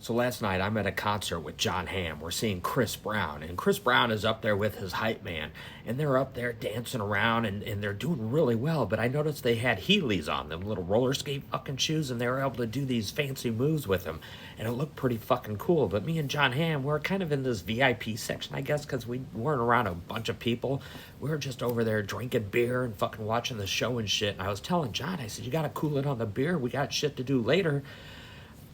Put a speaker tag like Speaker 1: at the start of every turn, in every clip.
Speaker 1: So last night I'm at a concert with John Hamm. We're seeing Chris Brown, and Chris Brown is up there with his hype man, and they're up there dancing around and they're doing really well. But I noticed they had Heelys on them, little roller skate fucking shoes, and they were able to do these fancy moves with them, and it looked pretty fucking cool. But me and John Hamm, we're kind of in this VIP section, I guess, because we weren't around a bunch of people. We were just over there drinking beer and fucking watching the show and shit. And I was telling John, I said, you gotta cool it on the beer. We got shit to do later.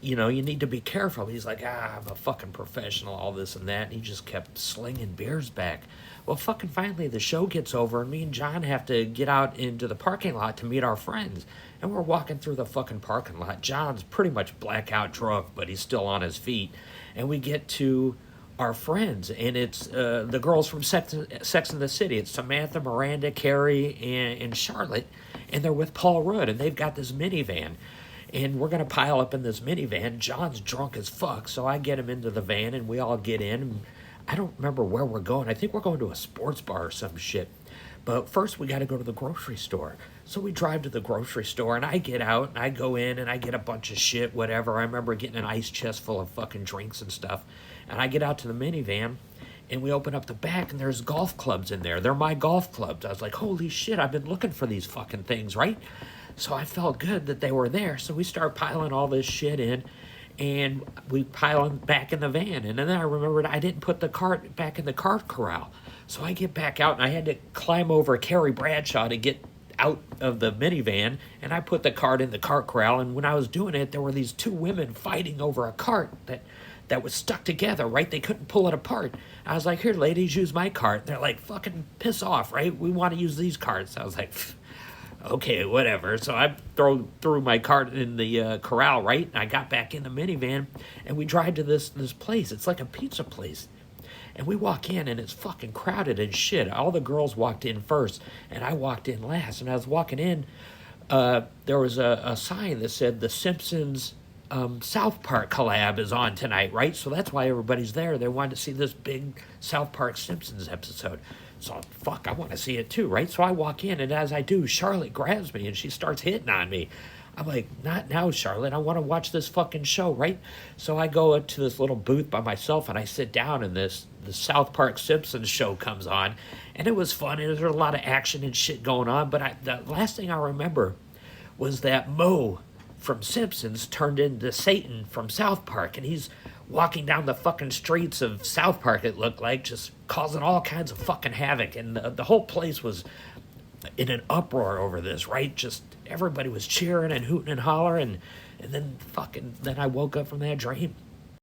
Speaker 1: You know, you need to be careful. He's like, I'm a fucking professional, all this and that. And he just kept slinging beers back. Well, fucking finally, the show gets over, and me and John have to get out into the parking lot to meet our friends. And we're walking through the fucking parking lot. John's pretty much blackout drunk, but he's still on his feet. And we get to our friends, and it's the girls from Sex and the City. It's Samantha, Miranda, Carrie, and Charlotte. And they're with Paul Rudd, and they've got this minivan. And we're going to pile up in this minivan. John's drunk as fuck, so I get him into the van, and we all get in. I don't remember where we're going. I think we're going to a sports bar or some shit. But first, we got to go to the grocery store. So we drive to the grocery store, and I get out, and I go in, and I get a bunch of shit, whatever. I remember getting an ice chest full of fucking drinks and stuff. And I get out to the minivan, and we open up the back, and there's golf clubs in there. They're my golf clubs. I was like, holy shit, I've been looking for these fucking things, right? So I felt good that they were there. So we start piling all this shit in, and we pile them back in the van. And then I remembered I didn't put the cart back in the cart corral. So I get back out, and I had to climb over Carrie Bradshaw to get out of the minivan, and I put the cart in the cart corral. And when I was doing it, there were these two women fighting over a cart that was stuck together, right? They couldn't pull it apart. I was like, here, ladies, use my cart. They're like, fucking piss off, right? We want to use these carts. I was like, okay, whatever. So I threw my cart in the corral, right? And I got back in the minivan, and we drive to this place. It's like a pizza place. And we walk in, and it's fucking crowded as shit. All the girls walked in first, and I walked in last. And I was walking in, there was a sign that said The Simpsons South Park collab is on tonight, right? So that's why everybody's there. They wanted to see this big South Park Simpsons episode. So, fuck, I want to see it too, right? So I walk in, and as I do, Charlotte grabs me, and she starts hitting on me. I'm like, not now, Charlotte. I want to watch this fucking show, right? So I go to this little booth by myself, and I sit down, and the South Park Simpsons show comes on. And it was fun, and there was a lot of action and shit going on. But the last thing I remember was that Moe from Simpsons turned into Satan from South Park, and he's walking down the fucking streets of South Park, it looked like, just causing all kinds of fucking havoc. And the whole place was in an uproar over this, right? Just everybody was cheering and hooting and hollering. And then I woke up from that dream.